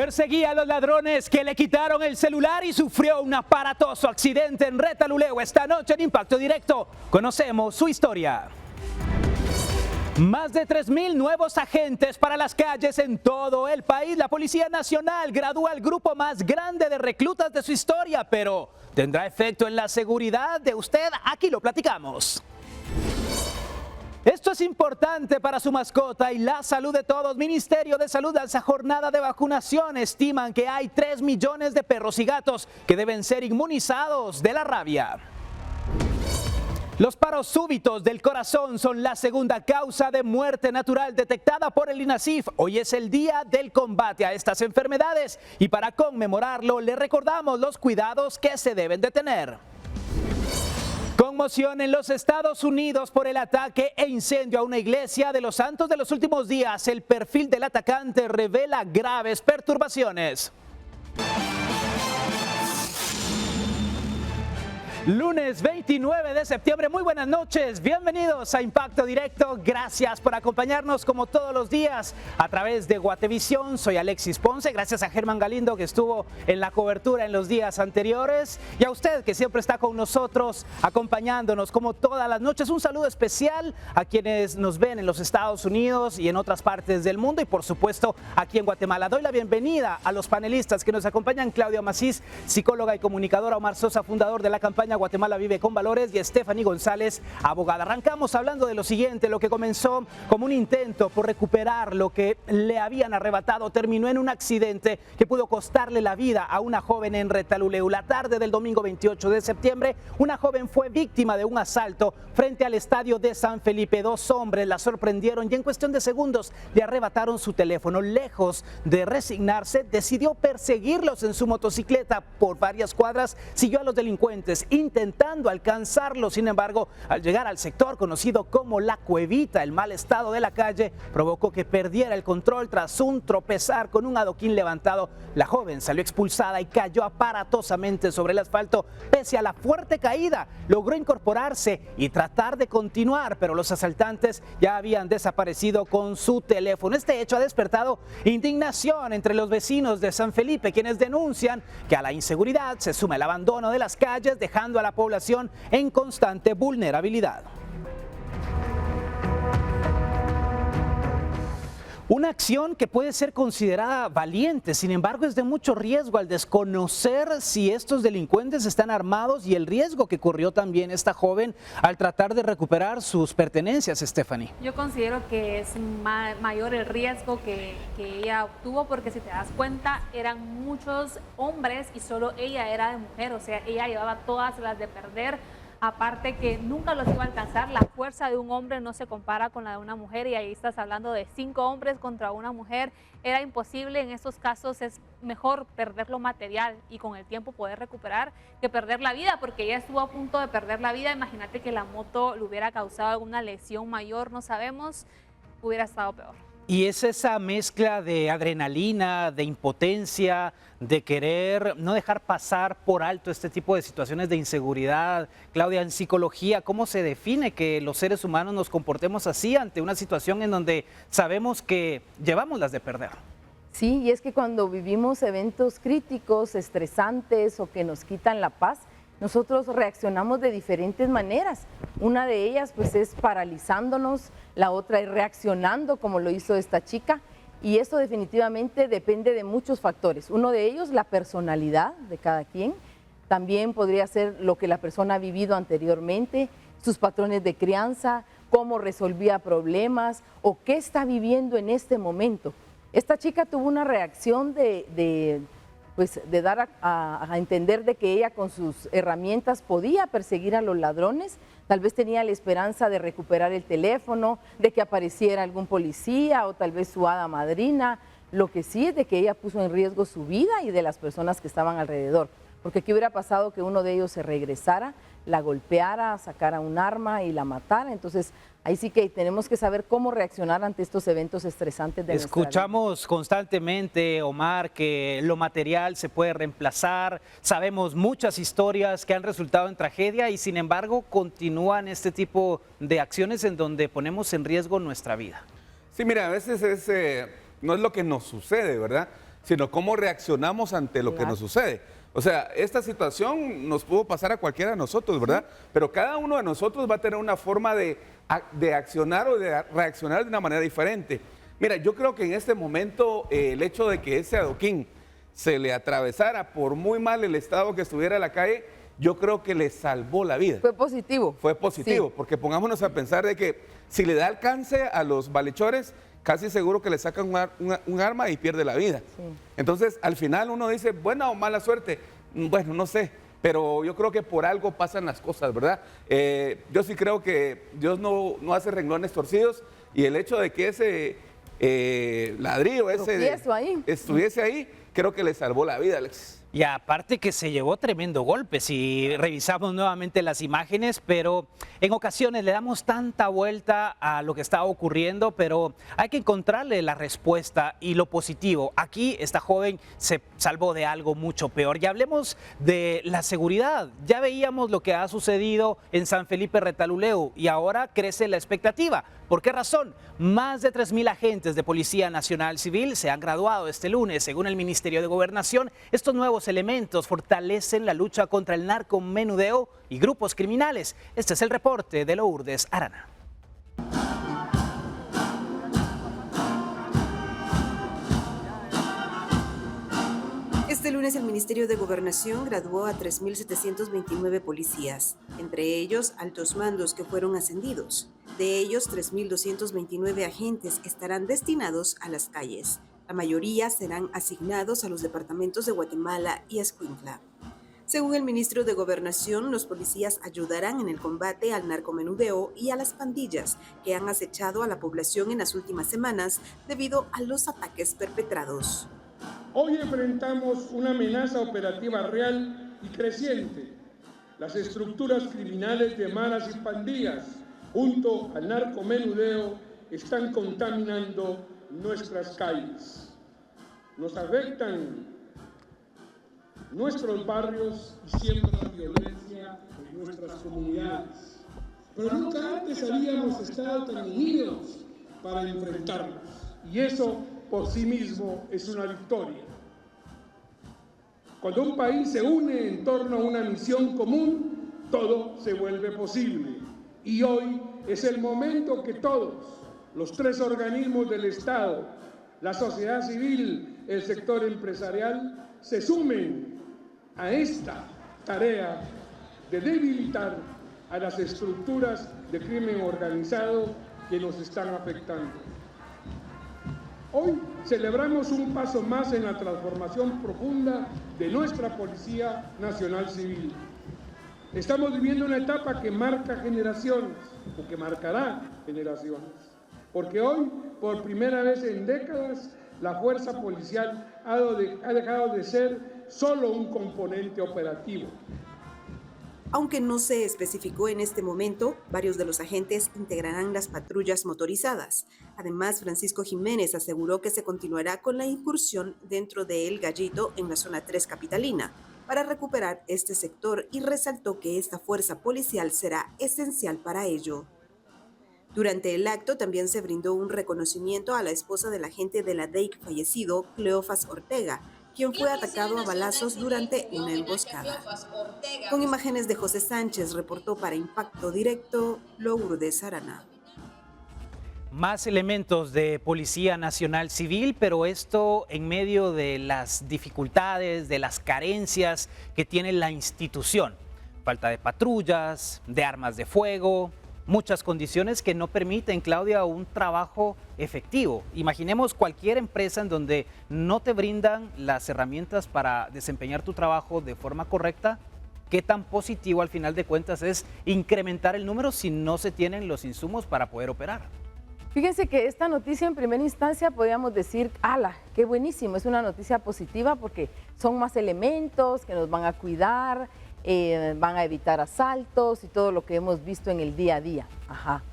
Perseguía a los ladrones que le quitaron el celular y sufrió un aparatoso accidente en Retaluleu. Esta noche en Impacto Directo conocemos su historia. Más de 3.000 nuevos agentes para las calles en todo el país. La Policía Nacional gradúa el grupo más grande de reclutas de su historia, pero ¿tendrá efecto en la seguridad de usted? Aquí lo platicamos. Esto es importante para su mascota y la salud de todos. Ministerio de Salud lanza jornada de vacunación. Estiman que hay 3 millones de perros y gatos que deben ser inmunizados de la rabia. Los paros súbitos del corazón son la segunda causa de muerte natural detectada por el INASIF. Hoy es el día del combate a estas enfermedades y para conmemorarlo le recordamos los cuidados que se deben de tener. Conmoción en los Estados Unidos por el ataque e incendio a una iglesia de los Santos de los Últimos Días. El perfil del atacante revela graves perturbaciones. Lunes 29 de septiembre, muy buenas noches, bienvenidos a Impacto Directo, gracias por acompañarnos como todos los días a través de Guatevisión. Soy Alexis Ponce, gracias a Germán Galindo que estuvo en la cobertura en los días anteriores y a usted que siempre está con nosotros acompañándonos como todas las noches. Un saludo especial a quienes nos ven en los Estados Unidos y en otras partes del mundo y por supuesto aquí en Guatemala. Doy la bienvenida a los panelistas que nos acompañan: Claudia Macís, psicóloga y comunicadora; Omar Sosa, fundador de la campaña Guatemala Vive con Valores; y Stephanie González, abogada. Arrancamos hablando de lo siguiente: lo que comenzó como un intento por recuperar lo que le habían arrebatado terminó en un accidente que pudo costarle la vida a una joven en Retaluleu. La tarde del domingo 28 de septiembre, una joven fue víctima de un asalto frente al estadio de San Felipe. 2 hombres la sorprendieron y en cuestión de segundos le arrebataron su teléfono. Lejos de resignarse, decidió perseguirlos en su motocicleta por varias cuadras, siguió a los delincuentes intentando alcanzarlos. Sin embargo, al llegar al sector conocido como La Cuevita, el mal estado de la calle provocó que perdiera el control. Tras un tropezar con un adoquín levantado, la joven salió expulsada y cayó aparatosamente sobre el asfalto. Pese a la fuerte caída, logró incorporarse y tratar de continuar, pero los asaltantes ya habían desaparecido con su teléfono. Este hecho ha despertado indignación entre los vecinos de San Felipe, quienes denuncian que a la inseguridad se suma el abandono de las calles, dejando a la población en constante vulnerabilidad. Una acción que puede ser considerada valiente, sin embargo es de mucho riesgo al desconocer si estos delincuentes están armados y el riesgo que corrió también esta joven al tratar de recuperar sus pertenencias. Stephanie. Yo considero que es mayor el riesgo que ella obtuvo, porque si te das cuenta eran muchos hombres y solo ella era de mujer, o sea, ella llevaba todas las de perder. Aparte que nunca los iba a alcanzar, la fuerza de un hombre no se compara con la de una mujer y ahí estás hablando de 5 hombres contra una mujer. Era imposible. En estos casos es mejor perder lo material y con el tiempo poder recuperar que perder la vida, porque ella estuvo a punto de perder la vida. Imagínate que la moto le hubiera causado alguna lesión mayor, no sabemos, hubiera estado peor. Y es esa mezcla de adrenalina, de impotencia, de querer no dejar pasar por alto este tipo de situaciones de inseguridad. Claudia, en psicología, ¿cómo se define que los seres humanos nos comportemos así ante una situación en donde sabemos que llevamos las de perder? Sí, y es que cuando vivimos eventos críticos, estresantes o que nos quitan la paz, nosotros reaccionamos de diferentes maneras. Una de ellas pues es paralizándonos, la otra es reaccionando como lo hizo esta chica, y esto definitivamente depende de muchos factores. Uno de ellos, la personalidad de cada quien. También podría ser lo que la persona ha vivido anteriormente, sus patrones de crianza, cómo resolvía problemas o qué está viviendo en este momento. Esta chica tuvo una reacción de dar a entender de que ella con sus herramientas podía perseguir a los ladrones. Tal vez tenía la esperanza de recuperar el teléfono, de que apareciera algún policía o tal vez su hada madrina. Lo que sí es de que ella puso en riesgo su vida y de las personas que estaban alrededor. Porque ¿qué hubiera pasado que uno de ellos se regresara, la golpeara, sacara un arma y la matara? Entonces, ahí sí que tenemos que saber cómo reaccionar ante estos eventos estresantes de nuestra vida. Escuchamos constantemente, Omar, que lo material se puede reemplazar. Sabemos muchas historias que han resultado en tragedia y sin embargo continúan este tipo de acciones en donde ponemos en riesgo nuestra vida. Sí, mira, a veces no es lo que nos sucede, ¿verdad? sino cómo reaccionamos ante lo que nos sucede. O sea, esta situación nos pudo pasar a cualquiera de nosotros, ¿verdad? Pero cada uno de nosotros va a tener una forma de accionar o de reaccionar de una manera diferente. Mira, yo creo que en este momento el hecho de que ese adoquín se le atravesara por muy mal el estado que estuviera en la calle, yo creo que le salvó la vida. Fue positivo. Fue positivo, sí. Porque pongámonos a pensar de que si le da alcance a los malhechores, casi seguro que le sacan un arma y pierde la vida. Sí. Entonces, al final uno dice, buena o mala suerte, bueno, no sé, pero yo creo que por algo pasan las cosas, ¿verdad? Yo sí creo que Dios no hace renglones torcidos, y el hecho de que ese ladrillo estuviese ahí, creo que le salvó la vida, Alexis. Y aparte que se llevó tremendo golpe, si revisamos nuevamente las imágenes, pero en ocasiones le damos tanta vuelta a lo que está ocurriendo, pero hay que encontrarle la respuesta y lo positivo. Aquí esta joven se salvó de algo mucho peor. Y hablemos de la seguridad. Ya veíamos lo que ha sucedido en San Felipe Retaluleu y ahora crece la expectativa. ¿Por qué razón? Más de 3,000 agentes de Policía Nacional Civil se han graduado este lunes. Según el Ministerio de Gobernación, estos nuevos elementos fortalecen la lucha contra el narcomenudeo y grupos criminales. Este es el reporte de Lourdes Arana. Este lunes el Ministerio de Gobernación graduó a 3.729 policías, entre ellos altos mandos que fueron ascendidos. De ellos, 3.229 agentes estarán destinados a las calles. La mayoría serán asignados a los departamentos de Guatemala y Escuintla. Según el ministro de Gobernación, los policías ayudarán en el combate al narcomenudeo y a las pandillas que han acechado a la población en las últimas semanas debido a los ataques perpetrados. Hoy enfrentamos una amenaza operativa real y creciente. Las estructuras criminales de maras y pandillas, junto al narcomenudeo, están contaminando nuestras calles. Nos afectan nuestros barrios y siembran violencia en nuestras comunidades. Pero nunca antes habíamos estado tan unidos para enfrentarlos. Y eso por sí mismo es una victoria. Cuando un país se une en torno a una misión común, todo se vuelve posible. Y hoy es el momento que todos, los 3 organismos del Estado, la sociedad civil, el sector empresarial, se sumen a esta tarea de debilitar a las estructuras de crimen organizado que nos están afectando. Hoy celebramos un paso más en la transformación profunda de nuestra Policía Nacional Civil. Estamos viviendo una etapa que marca generaciones, o que marcará generaciones, porque hoy, por primera vez en décadas, la fuerza policial ha dejado de ser solo un componente operativo. Aunque no se especificó en este momento, varios de los agentes integrarán las patrullas motorizadas. Además, Francisco Jiménez aseguró que se continuará con la incursión dentro de El Gallito en la zona 3 capitalina para recuperar este sector y resaltó que esta fuerza policial será esencial para ello. Durante el acto también se brindó un reconocimiento a la esposa del agente de la DEIC fallecido, Cleofas Ortega, quien fue atacado a balazos durante una emboscada. Con imágenes de José Sánchez, reportó para Impacto Directo, Lourdes Arana. Más elementos de Policía Nacional Civil, pero esto en medio de las dificultades, de las carencias que tiene la institución. Falta de patrullas, de armas de fuego, muchas condiciones que no permiten, Claudia, un trabajo efectivo. Imaginemos cualquier empresa en donde no te brindan las herramientas para desempeñar tu trabajo de forma correcta. ¿Qué tan positivo al final de cuentas es incrementar el número si no se tienen los insumos para poder operar? Fíjense que esta noticia en primera instancia podríamos decir, ¡ala! ¡Qué buenísimo! Es una noticia positiva porque son más elementos que nos van a cuidar, van a evitar asaltos y todo lo que hemos visto en el día a día. Ajá.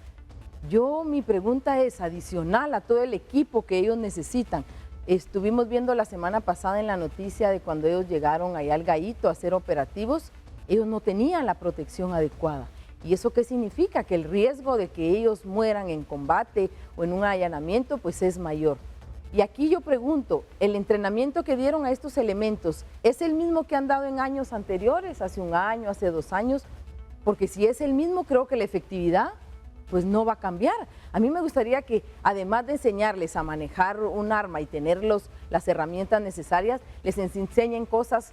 Mi pregunta es, adicional a todo el equipo que ellos necesitan, estuvimos viendo la semana pasada en la noticia de cuando ellos llegaron allá al Gallito a hacer operativos, ellos no tenían la protección adecuada. ¿Y eso qué significa? Que el riesgo de que ellos mueran en combate o en un allanamiento pues es mayor. Y aquí yo pregunto, ¿el entrenamiento que dieron a estos elementos es el mismo que han dado en años anteriores, hace un año, hace 2 años? Porque si es el mismo, creo que la efectividad pues no va a cambiar. A mí me gustaría que, además de enseñarles a manejar un arma y tener las herramientas necesarias, les enseñen cosas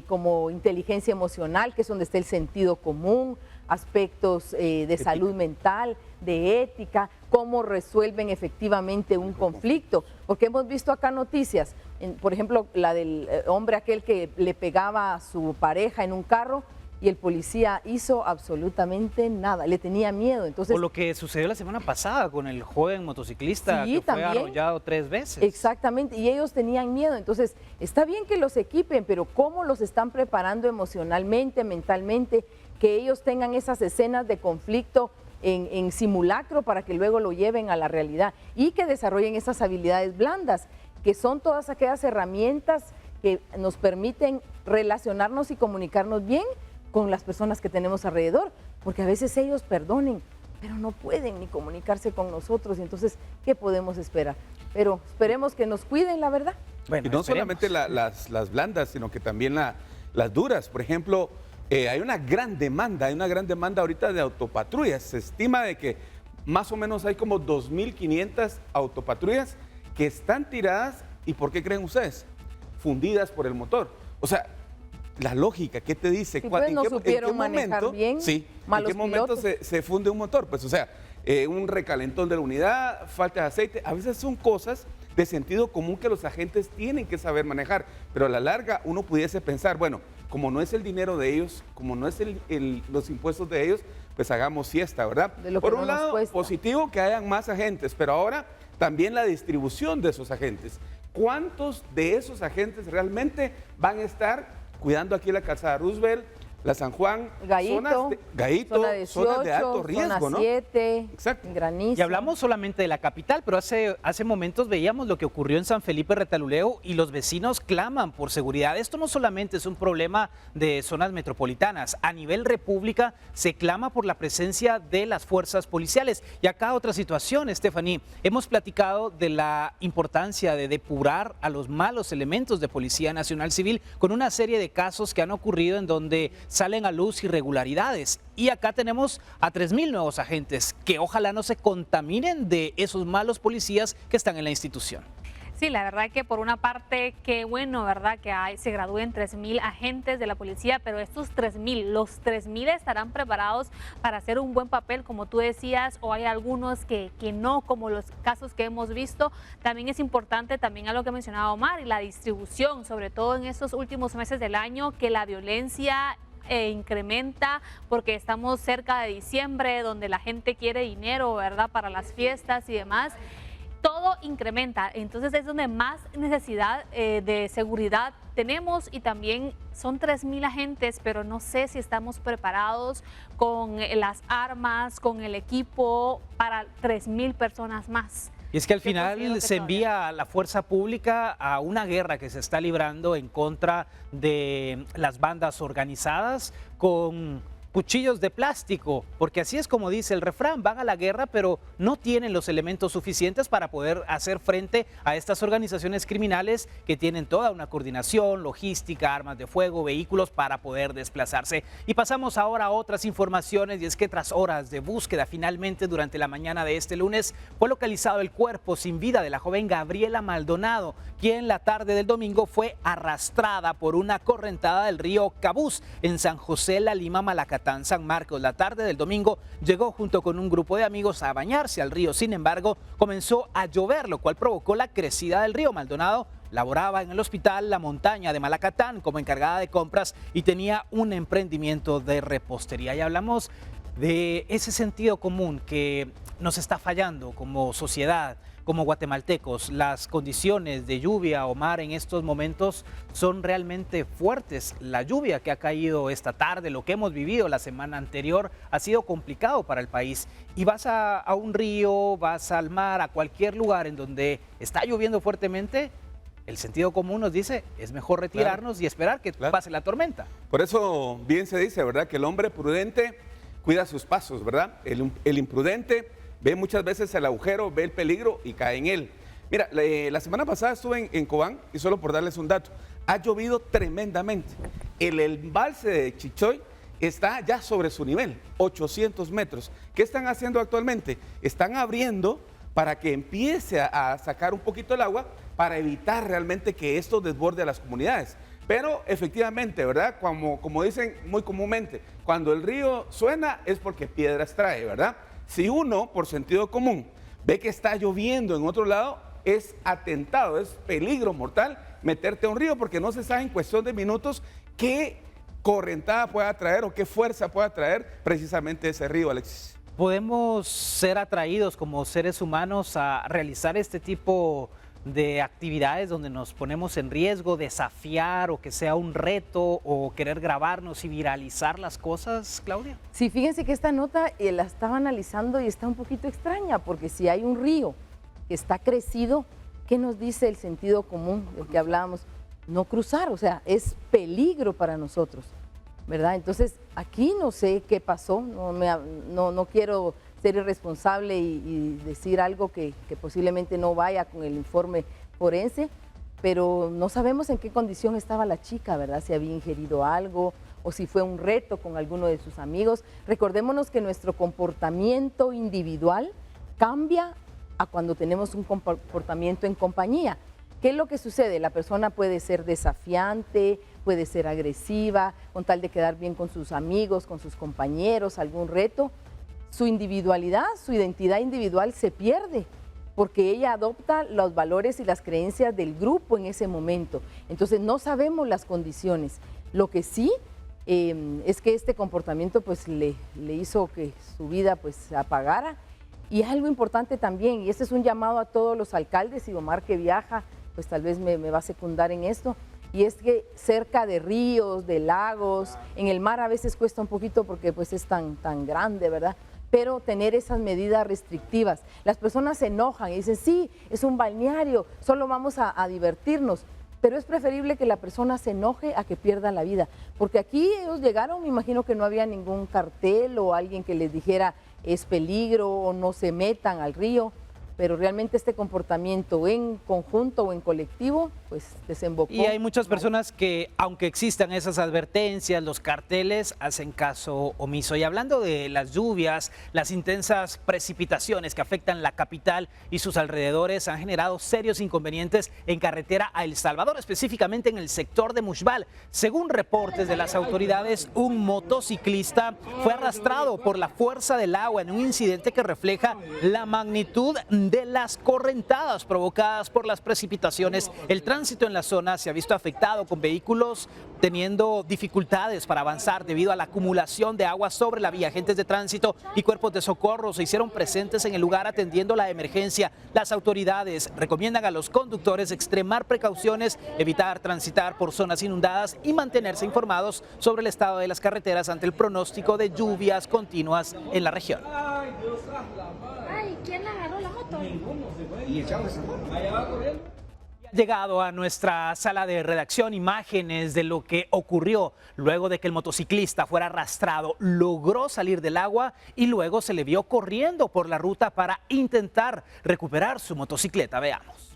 como inteligencia emocional, que es donde está el sentido común, aspectos de salud mental, de ética, cómo resuelven efectivamente un conflicto. Porque hemos visto acá noticias, por ejemplo, la del hombre aquel que le pegaba a su pareja en un carro, y el policía hizo absolutamente nada, le tenía miedo. Entonces, o lo que sucedió la semana pasada con el joven motociclista sí, que fue también, arrollado 3 veces. Exactamente, y ellos tenían miedo. Entonces, está bien que los equipen, pero ¿cómo los están preparando emocionalmente, mentalmente, que ellos tengan esas escenas de conflicto en simulacro para que luego lo lleven a la realidad y que desarrollen esas habilidades blandas, que son todas aquellas herramientas que nos permiten relacionarnos y comunicarnos bien con las personas que tenemos alrededor, porque a veces ellos perdonen, pero no pueden ni comunicarse con nosotros, y entonces, ¿qué podemos esperar? Pero esperemos que nos cuiden, la verdad. Bueno, y no esperemos. solamente las blandas, sino que también las duras. Por ejemplo, hay una gran demanda ahorita de autopatrullas. Se estima de que más o menos hay como 2.500 autopatrullas que están tiradas, ¿y por qué creen ustedes? Fundidas por el motor. O sea, la lógica, ¿qué te dice? Sí, pues, no supieron ¿en qué manejar momento, bien, sí, malos ¿en qué momento pilotos? se funde un motor? Pues, o sea, un recalentón de la unidad, falta de aceite, a veces son cosas de sentido común que los agentes tienen que saber manejar, pero a la larga uno pudiese pensar, bueno, como no es el dinero de ellos, como no es los impuestos de ellos, pues hagamos fiesta, ¿verdad? Por un lado, positivo que hayan más agentes, pero ahora también la distribución de esos agentes. ¿Cuántos de esos agentes realmente van a estar cuidando aquí la calzada Roosevelt, la San Juan, Gallito, zona de 18, alto riesgo, zona ¿no? 7, Exacto. Granizo. Y hablamos solamente de la capital, pero hace momentos veíamos lo que ocurrió en San Felipe Retaluleu y los vecinos claman por seguridad. Esto no solamente es un problema de zonas metropolitanas, a nivel república se clama por la presencia de las fuerzas policiales. Y acá otra situación, Stephanie, hemos platicado de la importancia de depurar a los malos elementos de Policía Nacional Civil con una serie de casos que han ocurrido en donde salen a luz irregularidades. Y acá tenemos a 3,000 nuevos agentes que ojalá no se contaminen de esos malos policías que están en la institución. Sí, la verdad que por una parte, qué bueno, ¿verdad? Que se gradúen 3,000 agentes de la policía, pero estos 3,000, los 3,000 estarán preparados para hacer un buen papel, como tú decías, o hay algunos que no, como los casos que hemos visto. También es importante, también a lo que mencionaba Omar, y la distribución, sobre todo en estos últimos meses del año, que la violencia incrementa porque estamos cerca de diciembre, donde la gente quiere dinero, ¿verdad? Para las fiestas y demás. Todo incrementa, entonces es donde más necesidad de seguridad tenemos, y también son 3,000 agentes, pero no sé si estamos preparados con las armas, con el equipo para 3,000 personas más. Y es que al final se envía a la fuerza pública a una guerra que se está librando en contra de las bandas organizadas con cuchillos de plástico, porque así es como dice el refrán, van a la guerra pero no tienen los elementos suficientes para poder hacer frente a estas organizaciones criminales que tienen toda una coordinación, logística, armas de fuego, vehículos para poder desplazarse. Y pasamos ahora a otras informaciones, y es que tras horas de búsqueda, finalmente durante la mañana de este lunes fue localizado el cuerpo sin vida de la joven Gabriela Maldonado, quien la tarde del domingo fue arrastrada por una correntada del río Cabús en San José La Lima, Malacatán, San Marcos. La tarde del domingo llegó junto con un grupo de amigos a bañarse al río. Sin embargo, comenzó a llover, lo cual provocó la crecida del río. Maldonado laboraba en el hospital La Montaña de Malacatán como encargada de compras y tenía un emprendimiento de repostería. Y hablamos de ese sentido común que nos está fallando como sociedad, como guatemaltecos. Las condiciones de lluvia, Omar, en estos momentos son realmente fuertes. La lluvia que ha caído esta tarde, lo que hemos vivido la semana anterior, ha sido complicado para el país. Y vas a un río, vas al mar, a cualquier lugar en donde está lloviendo fuertemente, el sentido común nos dice, es mejor retirarnos y esperar que pase la tormenta. Por eso bien se dice, ¿verdad? Que el hombre prudente cuida sus pasos, ¿verdad? El imprudente ve muchas veces el agujero, ve el peligro y cae en él. Mira, la semana pasada estuve en Cobán y solo por darles un dato, ha llovido tremendamente. El embalse de Chichoy está ya sobre su nivel, 800 metros. ¿Qué están haciendo actualmente? Están abriendo para que empiece a sacar un poquito el agua para evitar realmente que esto desborde a las comunidades. Pero efectivamente, ¿verdad? Como dicen muy comúnmente, cuando el río suena es porque piedras trae, ¿verdad? Si uno, por sentido común, ve que está lloviendo en otro lado, es atentado, es peligro mortal meterte a un río porque no se sabe en cuestión de minutos qué correntada pueda traer o qué fuerza pueda traer precisamente ese río, Alexis. ¿Podemos ser atraídos como seres humanos a realizar este tipo de actividades donde nos ponemos en riesgo, desafiar o que sea un reto o querer grabarnos y viralizar las cosas, Claudia? Sí, fíjense que esta nota la estaba analizando y está un poquito extraña, porque si hay un río que está crecido, ¿qué nos dice el sentido común del que hablábamos? No cruzar, o sea, es peligro para nosotros, ¿verdad? Entonces, aquí no sé qué pasó, no quiero ser irresponsable y decir algo que posiblemente no vaya con el informe forense, pero no sabemos en qué condición estaba la chica, ¿verdad? Si había ingerido algo o si fue un reto con alguno de sus amigos. Recordémonos que nuestro comportamiento individual cambia a cuando tenemos un comportamiento en compañía. ¿Qué es lo que sucede? La persona puede ser desafiante, puede ser agresiva, con tal de quedar bien con sus amigos, con sus compañeros, algún reto. Su individualidad, su identidad individual se pierde porque ella adopta los valores y las creencias del grupo en ese momento. Entonces no sabemos las condiciones. Lo que sí es que este comportamiento pues le hizo que su vida pues se apagara. Y algo importante también, y este es un llamado a todos los alcaldes, y Omar que viaja, pues tal vez me va a secundar en esto, y es que cerca de ríos, de lagos, en el mar a veces cuesta un poquito porque pues es tan grande, ¿verdad? Pero tener esas medidas restrictivas. Las personas se enojan y dicen, sí, es un balneario, solo vamos a divertirnos, pero es preferible que la persona se enoje a que pierda la vida, porque aquí ellos llegaron, me imagino que no había ningún cartel o alguien que les dijera es peligro o no se metan al río, pero realmente este comportamiento en conjunto o en colectivo, pues desembocó. Y hay muchas personas que, aunque existan esas advertencias, los carteles, hacen caso omiso. Y hablando de las lluvias, las intensas precipitaciones que afectan la capital y sus alrededores han generado serios inconvenientes en carretera a El Salvador, específicamente en el sector de Mushbal. Según reportes de las autoridades, un motociclista fue arrastrado por la fuerza del agua en un incidente que refleja la magnitud de las correntadas provocadas por las precipitaciones. El tránsito en la zona se ha visto afectado, con vehículos teniendo dificultades para avanzar debido a la acumulación de agua sobre la vía. Agentes de tránsito y cuerpos de socorro se hicieron presentes en el lugar atendiendo la emergencia. Las autoridades recomiendan a los conductores extremar precauciones, evitar transitar por zonas inundadas y mantenerse informados sobre el estado de las carreteras ante el pronóstico de lluvias continuas en la región. Ay, ¿quién agarró la moto? Llegado a nuestra sala de redacción imágenes de lo que ocurrió luego de que el motociclista fuera arrastrado, logró salir del agua y luego se le vio corriendo por la ruta para intentar recuperar su motocicleta. Veamos.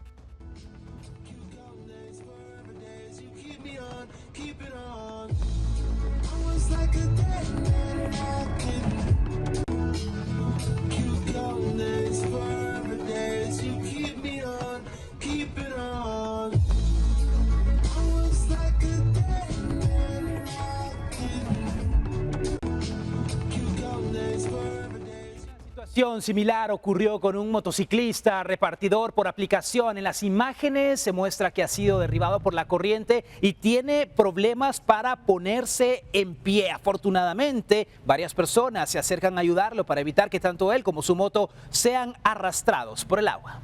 Situación similar ocurrió con un motociclista repartidor por aplicación. En las imágenes se muestra que ha sido derribado por la corriente y tiene problemas para ponerse en pie. Afortunadamente, varias personas se acercan a ayudarlo para evitar que tanto él como su moto sean arrastrados por el agua.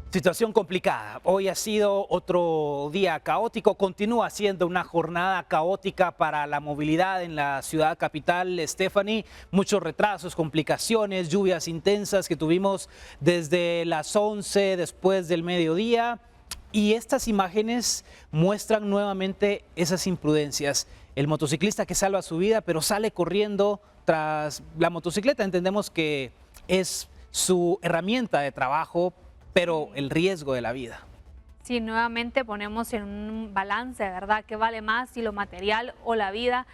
Situación complicada. Hoy ha sido otro día caótico, continúa siendo una jornada caótica para la movilidad en la ciudad capital, Stephanie. Muchos retrasos, complicaciones, lluvias intensas que tuvimos desde las 11 después del mediodía. Y estas imágenes muestran nuevamente esas imprudencias. el motociclista que salva su vida, pero sale corriendo tras la motocicleta. Entendemos que es su herramienta de trabajo, pero el riesgo de la vida. Sí, nuevamente ponemos en un balance, ¿verdad? ¿Qué vale más, si lo material o la vida?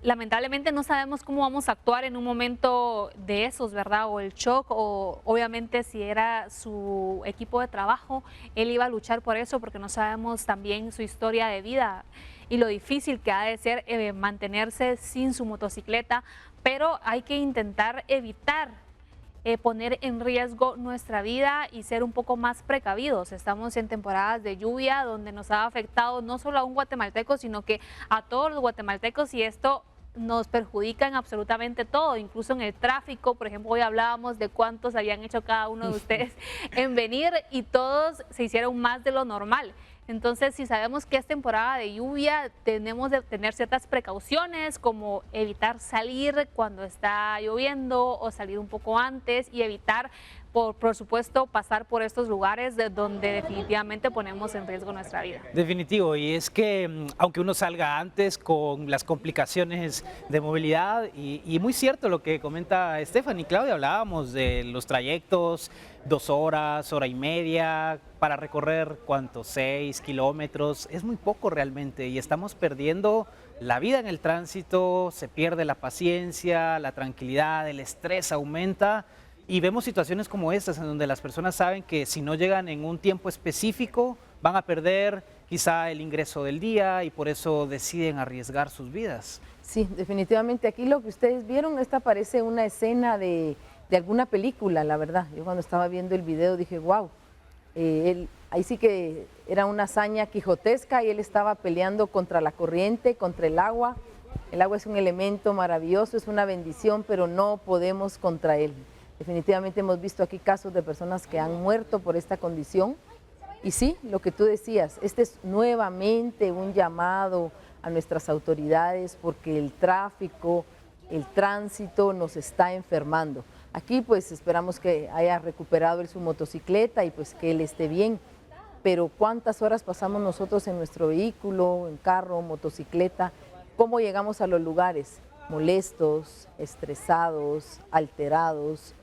Lamentablemente no sabemos cómo vamos a actuar en un momento de esos, ¿verdad? O el shock, o obviamente si era su equipo de trabajo, él iba a luchar por eso, porque no sabemos también su historia de vida y lo difícil que ha de ser mantenerse sin su motocicleta, pero hay que intentar evitar poner en riesgo nuestra vida y ser un poco más precavidos. Estamos en temporadas de lluvia donde nos ha afectado no solo a un guatemalteco, sino que a todos los guatemaltecos, y esto nos perjudica en absolutamente todo, incluso en el tráfico. Por ejemplo, hoy hablábamos de cuántos habían hecho cada uno de ustedes en venir y todos se hicieron más de lo normal. Entonces, si sabemos que es temporada de lluvia, tenemos que tener ciertas precauciones, como evitar salir cuando está lloviendo o salir un poco antes, y evitar, por supuesto, pasar por estos lugares donde definitivamente ponemos en riesgo nuestra vida. Definitivo, y es que aunque uno salga antes con las complicaciones de movilidad, y muy cierto lo que comenta Stephanie, Claudia, hablábamos de los trayectos, 2 horas, hora y media, para recorrer, ¿cuántos? 6 kilómetros, es muy poco realmente, y estamos perdiendo la vida en el tránsito, se pierde la paciencia, la tranquilidad, el estrés aumenta, y vemos situaciones como estas en donde las personas saben que si no llegan en un tiempo específico van a perder quizá el ingreso del día, y por eso deciden arriesgar sus vidas. Sí, definitivamente aquí lo que ustedes vieron, esta parece una escena de alguna película, la verdad. Yo cuando estaba viendo el video dije, wow, ahí sí que era una hazaña quijotesca, y él estaba peleando contra la corriente, contra el agua. El agua es un elemento maravilloso, es una bendición, pero no podemos contra él. Definitivamente hemos visto aquí casos de personas que han muerto por esta condición. Y sí, lo que tú decías, este es nuevamente un llamado a nuestras autoridades, porque el tráfico, el tránsito nos está enfermando. Aquí pues esperamos que haya recuperado él su motocicleta y pues que él esté bien, pero ¿cuántas horas pasamos nosotros en nuestro vehículo, en carro, motocicleta? ¿Cómo llegamos a los lugares? Molestos, estresados, alterados,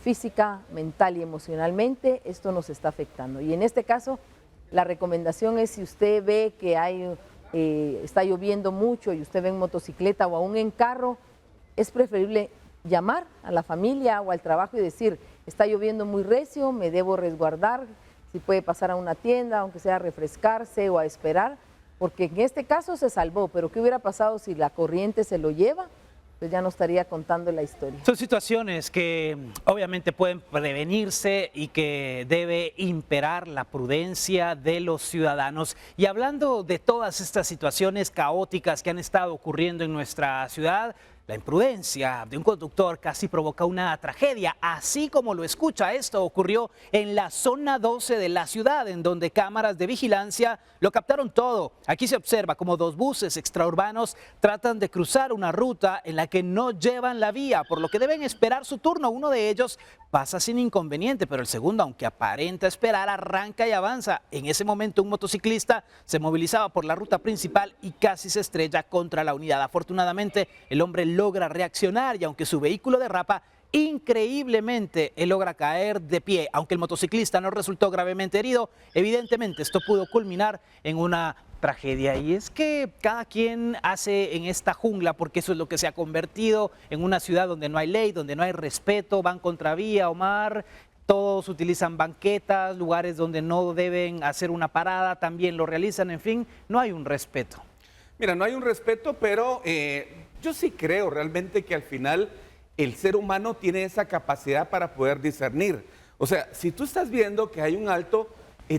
física, mental y emocionalmente. Esto nos está afectando, y en este caso la recomendación es, si usted ve que está lloviendo mucho y usted ve en motocicleta o aún en carro, es preferible llamar a la familia o al trabajo y decir, está lloviendo muy recio, me debo resguardar, si puede pasar a una tienda, aunque sea a refrescarse o a esperar, porque en este caso se salvó, pero ¿qué hubiera pasado si la corriente se lo lleva? Pues ya no estaría contando la historia. Son situaciones que obviamente pueden prevenirse y que debe imperar la prudencia de los ciudadanos. Y hablando de todas estas situaciones caóticas que han estado ocurriendo en nuestra ciudad, la imprudencia de un conductor casi provoca una tragedia, así como lo escucha. Esto ocurrió en la zona 12 de la ciudad, en donde cámaras de vigilancia lo captaron todo. Aquí se observa como 2 buses extraurbanos tratan de cruzar una ruta en la que no llevan la vía, por lo que deben esperar su turno. Uno de ellos pasa sin inconveniente, pero el segundo, aunque aparenta esperar, arranca y avanza. En ese momento un motociclista se movilizaba por la ruta principal y casi se estrella contra la unidad. Afortunadamente, el hombre logra reaccionar, y aunque su vehículo derrapa, increíblemente él logra caer de pie. Aunque el motociclista no resultó gravemente herido, evidentemente esto pudo culminar en una tragedia. Y es que cada quien hace en esta jungla, porque eso es lo que se ha convertido en una ciudad donde no hay ley, donde no hay respeto, van contravía, Omar. Todos utilizan banquetas, lugares donde no deben hacer una parada, también lo realizan, en fin, no hay un respeto. Mira, no hay un respeto, pero yo sí creo realmente que al final el ser humano tiene esa capacidad para poder discernir. O sea, si tú estás viendo que hay un alto,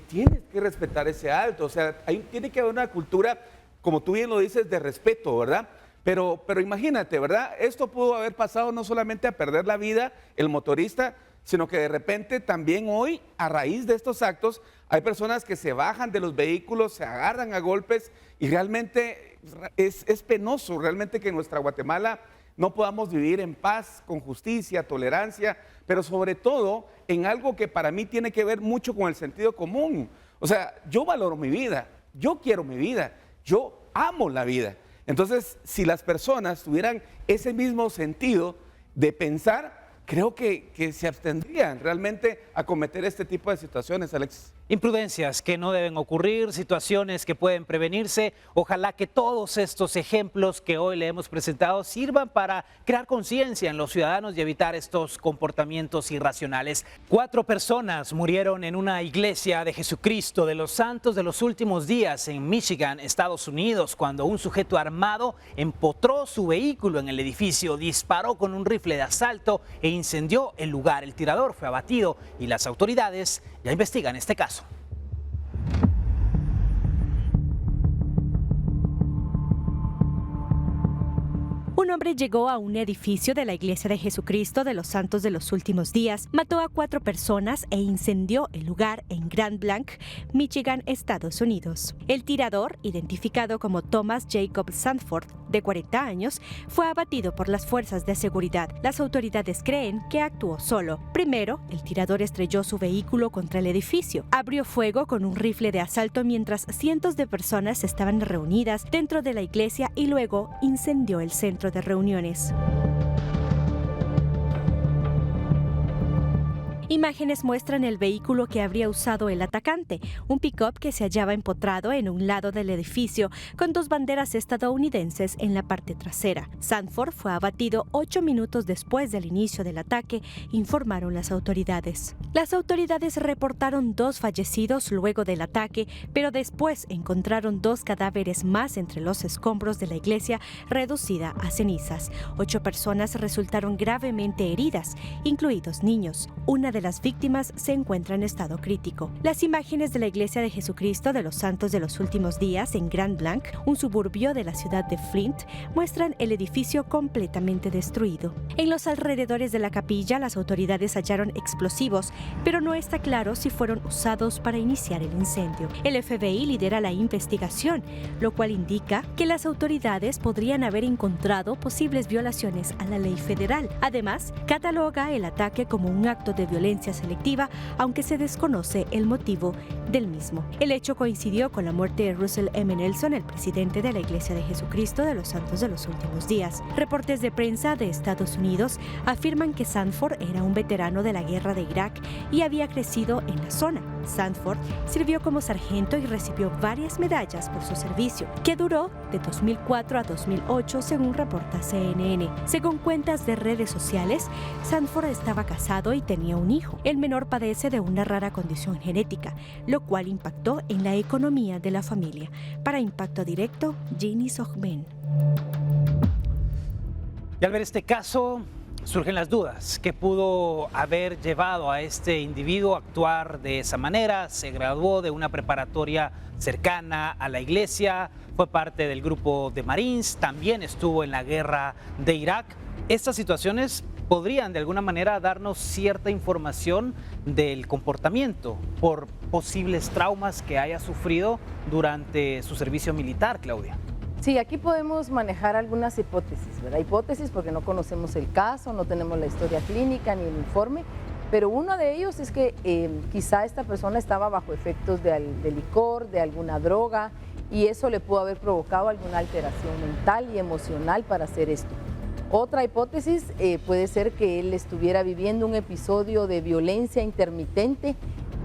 tienes que respetar ese alto. O sea, tiene que haber una cultura, como tú bien lo dices, de respeto, ¿verdad? Pero imagínate, ¿verdad? Esto pudo haber pasado no solamente a perder la vida el motorista, sino que de repente también hoy, a raíz de estos actos, hay personas que se bajan de los vehículos, se agarran a golpes, y realmente es penoso realmente que en nuestra Guatemala no podamos vivir en paz, con justicia, tolerancia, pero sobre todo en algo que para mí tiene que ver mucho con el sentido común. O sea, yo valoro mi vida, yo quiero mi vida, yo amo la vida. Entonces, si las personas tuvieran ese mismo sentido de pensar, creo que se abstendrían realmente a cometer este tipo de situaciones, Alexis. Imprudencias que no deben ocurrir, situaciones que pueden prevenirse. Ojalá que todos estos ejemplos que hoy le hemos presentado sirvan para crear conciencia en los ciudadanos y evitar estos comportamientos irracionales. 4 personas murieron en una iglesia de Jesucristo de los Santos de los Últimos Días en Michigan, Estados Unidos, cuando un sujeto armado empotró su vehículo en el edificio, disparó con un rifle de asalto e incendió el lugar. El tirador fue abatido y las autoridades ya investigan este caso. Un hombre llegó a un edificio de la Iglesia de Jesucristo de los Santos de los Últimos Días, mató a 4 personas e incendió el lugar en Grand Blanc, Michigan, Estados Unidos. El tirador, identificado como Thomas Jacob Sanford, de 40 años, fue abatido por las fuerzas de seguridad. Las autoridades creen que actuó solo. Primero, el tirador estrelló su vehículo contra el edificio. Abrió fuego con un rifle de asalto mientras cientos de personas estaban reunidas dentro de la iglesia y luego incendió el centro de reuniones. Imágenes muestran el vehículo que habría usado el atacante, un pick-up que se hallaba empotrado en un lado del edificio con 2 banderas estadounidenses en la parte trasera. Sanford fue abatido 8 minutos después del inicio del ataque, informaron las autoridades. Las autoridades reportaron 2 fallecidos luego del ataque, pero después encontraron 2 cadáveres más entre los escombros de la iglesia reducida a cenizas. 8 personas resultaron gravemente heridas, incluidos niños. Una de las víctimas se encuentra en estado crítico. Las imágenes de la Iglesia de Jesucristo de los Santos de los Últimos Días en Grand Blanc, un suburbio de la ciudad de Flint, muestran el edificio completamente destruido. En los alrededores de la capilla, las autoridades hallaron explosivos, pero no está claro si fueron usados para iniciar el incendio. El FBI lidera la investigación, lo cual indica que las autoridades podrían haber encontrado posibles violaciones a la ley federal. Además, cataloga el ataque como un acto de violencia selectiva, aunque se desconoce el motivo del mismo. El hecho coincidió con la muerte de Russell M. Nelson, el presidente de la Iglesia de Jesucristo de los Santos de los Últimos Días. Reportes de prensa de Estados Unidos afirman que Sanford era un veterano de la guerra de Irak y había crecido en la zona. Sanford sirvió como sargento y recibió varias medallas por su servicio, que duró de 2004 a 2008, según reporta CNN. Según cuentas de redes sociales, Sanford estaba casado y tenía un hijo. El menor padece de una rara condición genética, lo cual impactó en la economía de la familia. Para Impacto Directo, Ginny Sogben. Y al ver este caso, surgen las dudas. ¿Qué pudo haber llevado a este individuo a actuar de esa manera? Se graduó de una preparatoria cercana a la iglesia, fue parte del grupo de Marines, también estuvo en la guerra de Irak. Estas situaciones podrían de alguna manera darnos cierta información del comportamiento por posibles traumas que haya sufrido durante su servicio militar, Claudia. Sí, aquí podemos manejar algunas hipótesis, ¿verdad? Hipótesis porque no conocemos el caso, no tenemos la historia clínica ni el informe, pero uno de ellos es que quizá esta persona estaba bajo efectos de licor, de alguna droga, y eso le pudo haber provocado alguna alteración mental y emocional para hacer esto. Otra hipótesis puede ser que él estuviera viviendo un episodio de violencia intermitente.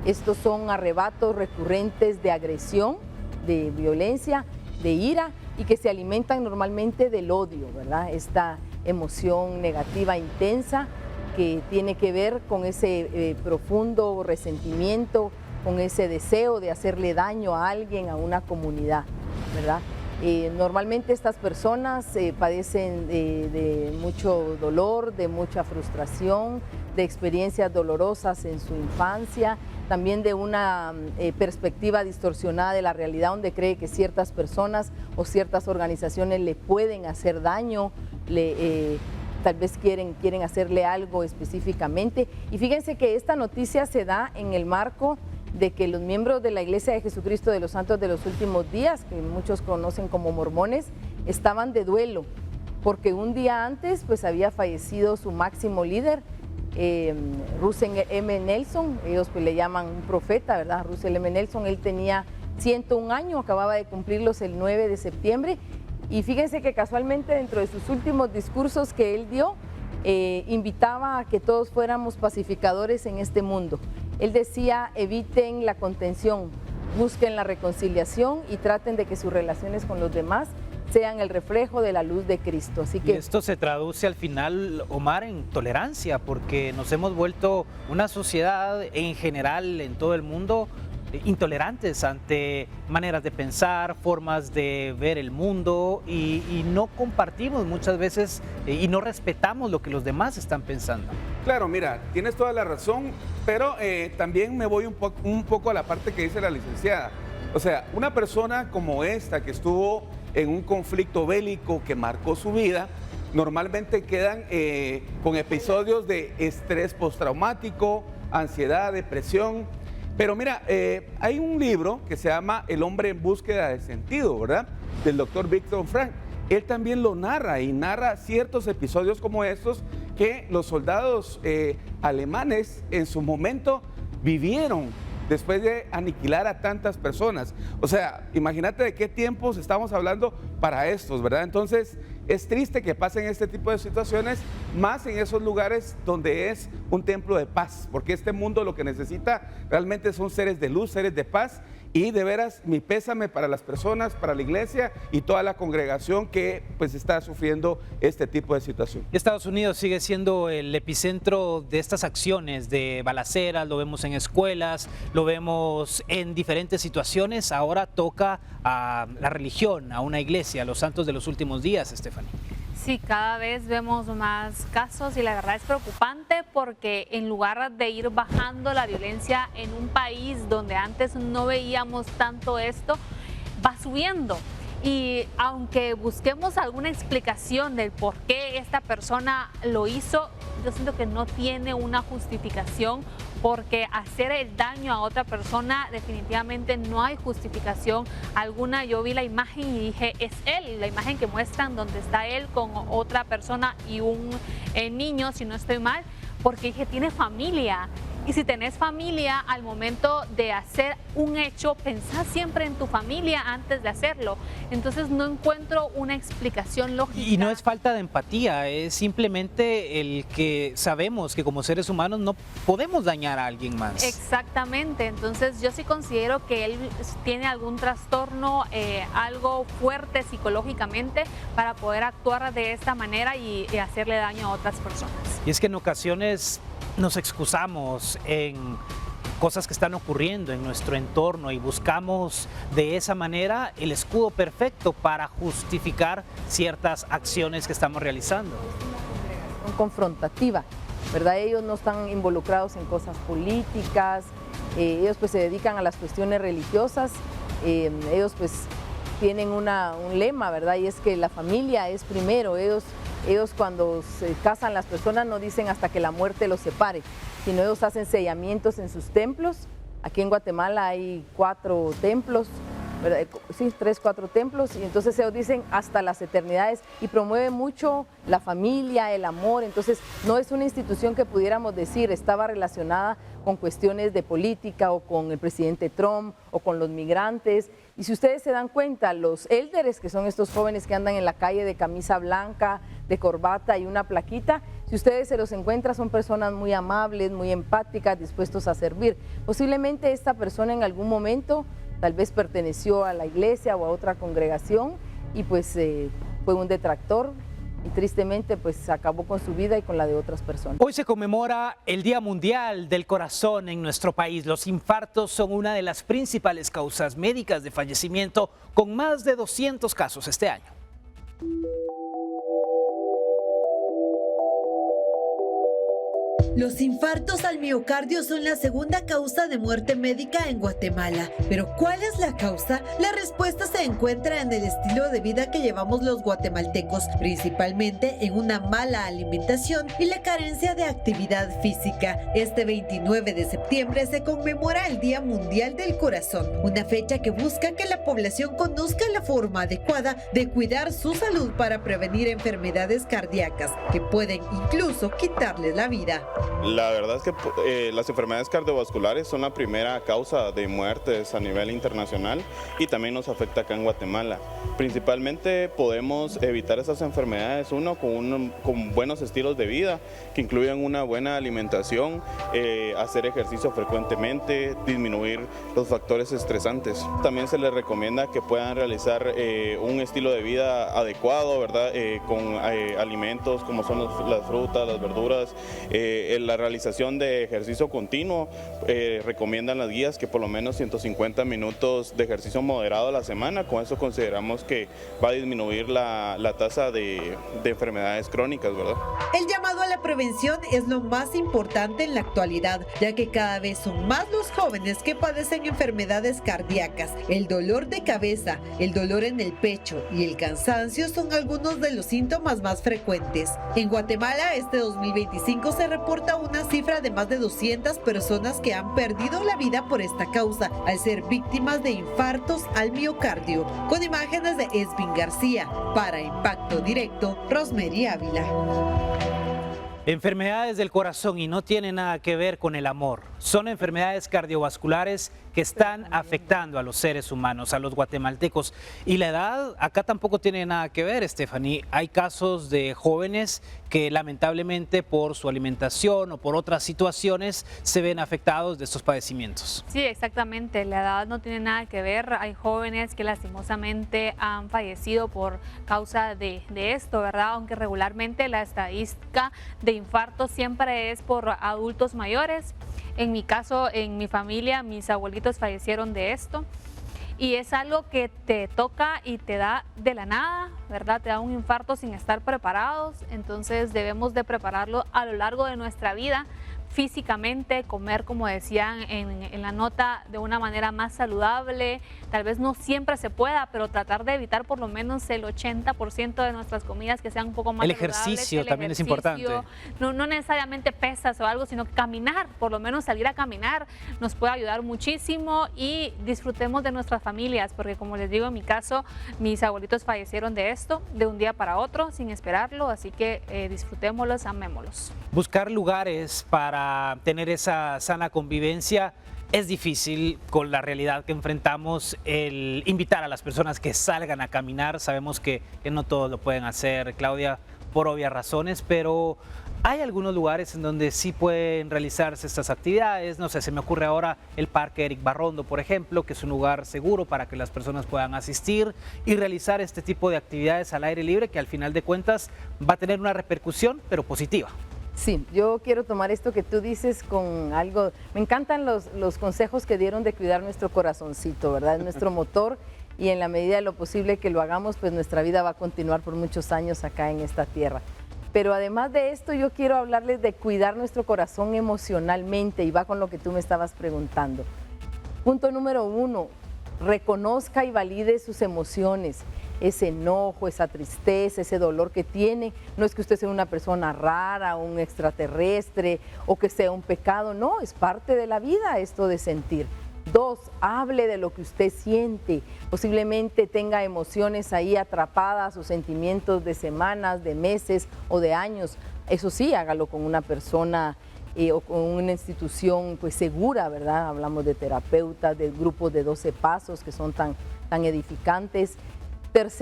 Estos son arrebatos recurrentes de agresión, de violencia, de ira, y que se alimentan normalmente del odio, ¿verdad? Esta emoción negativa intensa que tiene que ver con ese profundo resentimiento, con ese deseo de hacerle daño a alguien, a una comunidad, ¿verdad? Normalmente estas personas padecen de mucho dolor, de mucha frustración, de experiencias dolorosas en su infancia, también de una perspectiva distorsionada de la realidad, donde cree que ciertas personas o ciertas organizaciones le pueden hacer daño, tal vez quieren hacerle algo específicamente. Y fíjense que esta noticia se da en el marco de que los miembros de la Iglesia de Jesucristo de los Santos de los Últimos Días, que muchos conocen como mormones, estaban de duelo, porque un día antes pues había fallecido su máximo líder, Russell M. Nelson. Ellos pues le llaman un profeta, ¿verdad? Russell M. Nelson, él tenía 101 años, acababa de cumplirlos el 9 de septiembre, Y fíjense que casualmente dentro de sus últimos discursos que él dio, invitaba a que todos fuéramos pacificadores en este mundo. Él decía, eviten la contención, busquen la reconciliación y traten de que sus relaciones con los demás sean el reflejo de la luz de Cristo. Así que y esto se traduce al final, Omar, en tolerancia, porque nos hemos vuelto una sociedad en general en todo el mundo intolerantes ante maneras de pensar, formas de ver el mundo y no compartimos muchas veces y no respetamos lo que los demás están pensando. Claro, mira, tienes toda la razón, pero también me voy un poco a la parte que dice la licenciada. O sea, una persona como esta que estuvo en un conflicto bélico que marcó su vida, normalmente quedan con episodios de estrés postraumático, ansiedad, depresión. Pero mira, hay un libro que se llama El hombre en búsqueda de sentido, ¿verdad? Del doctor Viktor Frankl. Él también lo narra y narra ciertos episodios como estos que los soldados alemanes en su momento vivieron después de aniquilar a tantas personas. O sea, imagínate de qué tiempos estamos hablando para estos, ¿verdad? Entonces, es triste que pasen este tipo de situaciones, más en esos lugares donde es un templo de paz, porque este mundo lo que necesita realmente son seres de luz, seres de paz, y de veras mi pésame para las personas, para la iglesia y toda la congregación que pues está sufriendo este tipo de situación. Estados Unidos sigue siendo el epicentro de estas acciones de balaceras, lo vemos en escuelas, lo vemos en diferentes situaciones. Ahora toca a la religión, a una iglesia, a los santos de los últimos días, Stephanie. Sí, cada vez vemos más casos y la verdad es preocupante porque en lugar de ir bajando la violencia en un país donde antes no veíamos tanto esto, va subiendo. Y aunque busquemos alguna explicación del por qué esta persona lo hizo, yo siento que no tiene una justificación, porque hacer el daño a otra persona definitivamente no hay justificación alguna. Yo vi la imagen y dije, es él, la imagen que muestran donde está él con otra persona y un niño, si no estoy mal, porque dije, tiene familia. Y si tenés familia, al momento de hacer un hecho, pensá siempre en tu familia antes de hacerlo. Entonces no encuentro una explicación lógica. Y no es falta de empatía, es simplemente el que sabemos que como seres humanos no podemos dañar a alguien más. Exactamente, entonces yo sí considero que él tiene algún trastorno, algo fuerte psicológicamente para poder actuar de esta manera y hacerle daño a otras personas. Y es que en ocasiones nos excusamos en cosas que están ocurriendo en nuestro entorno y buscamos de esa manera el escudo perfecto para justificar ciertas acciones que estamos realizando. Una confrontativa, ¿verdad? Ellos no están involucrados en cosas políticas, ellos pues se dedican a las cuestiones religiosas, ellos pues tienen un lema, ¿verdad? Y es que la familia es primero. Ellos cuando se casan las personas no dicen hasta que la muerte los separe, sino ellos hacen sellamientos en sus templos. Aquí en Guatemala hay 4 templos, ¿verdad? Sí, 3, 4 templos, y entonces ellos dicen hasta las eternidades y promueven mucho la familia, el amor. Entonces no es una institución que pudiéramos decir estaba relacionada con cuestiones de política o con el presidente Trump o con los migrantes. Y si ustedes se dan cuenta, los élderes, que son estos jóvenes que andan en la calle de camisa blanca, de corbata y una plaquita, si ustedes se los encuentran, son personas muy amables, muy empáticas, dispuestos a servir. Posiblemente esta persona en algún momento tal vez perteneció a la iglesia o a otra congregación y pues fue un detractor y tristemente pues acabó con su vida y con la de otras personas. Hoy se conmemora el Día Mundial del Corazón en nuestro país. Los infartos son una de las principales causas médicas de fallecimiento, con más de 200 casos este año. Los infartos al miocardio son la segunda causa de muerte médica en Guatemala. ¿Pero cuál es la causa? La respuesta se encuentra en el estilo de vida que llevamos los guatemaltecos, principalmente en una mala alimentación y la carencia de actividad física. Este 29 de septiembre se conmemora el Día Mundial del Corazón, una fecha que busca que la población conozca la forma adecuada de cuidar su salud para prevenir enfermedades cardíacas que pueden incluso quitarles la vida. La verdad es que las enfermedades cardiovasculares son la primera causa de muertes a nivel internacional y también nos afecta acá en Guatemala. Principalmente podemos evitar esas enfermedades, con buenos estilos de vida que incluyen una buena alimentación, hacer ejercicio frecuentemente, disminuir los factores estresantes. También se les recomienda que puedan realizar un estilo de vida adecuado, ¿verdad? Con alimentos como son las frutas, las verduras, la realización de ejercicio continuo. Recomiendan las guías que por lo menos 150 minutos de ejercicio moderado a la semana. Con eso consideramos que va a disminuir la tasa de enfermedades crónicas, ¿verdad? El llamado a la prevención es lo más importante en la actualidad, ya que cada vez son más los jóvenes que padecen enfermedades cardíacas. El dolor de cabeza, el dolor en el pecho y el cansancio son algunos de los síntomas más frecuentes. En Guatemala, este 2025 se reporta una cifra de más de 200 personas que han perdido la vida por esta causa al ser víctimas de infartos al miocardio. Con imágenes de Esvin García, para Impacto Directo, Rosemary Ávila. Enfermedades del corazón y no tiene nada que ver con el amor. Son enfermedades cardiovasculares que están afectando a los seres humanos, a los guatemaltecos. Y la edad acá tampoco tiene nada que ver, Stephanie. Hay casos de jóvenes que lamentablemente por su alimentación o por otras situaciones se ven afectados de estos padecimientos. Sí, exactamente. La edad no tiene nada que ver. Hay jóvenes que lastimosamente han fallecido por causa de esto, ¿verdad? Aunque regularmente la estadística de infartos siempre es por adultos mayores. En mi caso, en mi familia, mis abuelitos fallecieron de esto. Y es algo que te toca y te da de la nada, ¿verdad? Te da un infarto sin estar preparados. Entonces debemos de prepararlo a lo largo de nuestra vida, físicamente, comer, como decían en la nota, de una manera más saludable. Tal vez no siempre se pueda, pero tratar de evitar por lo menos el 80% de nuestras comidas que sean un poco más saludables. El ejercicio también es importante. No necesariamente pesas o algo, sino que caminar, por lo menos salir a caminar, nos puede ayudar muchísimo y disfrutemos de nuestras familias, porque como les digo, en mi caso, mis abuelitos fallecieron de esto, de un día para otro, sin esperarlo, así que disfrutémoslos, amémoslos. Buscar lugares para tener esa sana convivencia es difícil con la realidad que enfrentamos. El invitar a las personas que salgan a caminar, sabemos que no todos lo pueden hacer, Claudia, por obvias razones, pero hay algunos lugares en donde sí pueden realizarse estas actividades. No sé, se me ocurre ahora el Parque Eric Barrondo, por ejemplo, que es un lugar seguro para que las personas puedan asistir y realizar este tipo de actividades al aire libre, que al final de cuentas va a tener una repercusión, pero positiva. Sí, yo quiero tomar esto que tú dices con algo, me encantan los consejos que dieron de cuidar nuestro corazoncito, ¿verdad? Es nuestro motor y en la medida de lo posible que lo hagamos, pues nuestra vida va a continuar por muchos años acá en esta tierra. Pero además de esto, yo quiero hablarles de cuidar nuestro corazón emocionalmente y va con lo que tú me estabas preguntando. Punto número 1, reconozca y valide sus emociones. Ese enojo, esa tristeza, ese dolor que tiene. No es que usted sea una persona rara, un extraterrestre o que sea un pecado, no, es parte de la vida esto de sentir. 2, hable de lo que usted siente. Posiblemente tenga emociones ahí atrapadas o sentimientos de semanas, de meses o de años. Eso sí, hágalo con una persona o con una institución pues segura, ¿verdad? Hablamos de terapeutas, de grupos de 12 pasos que son tan edificantes. 3,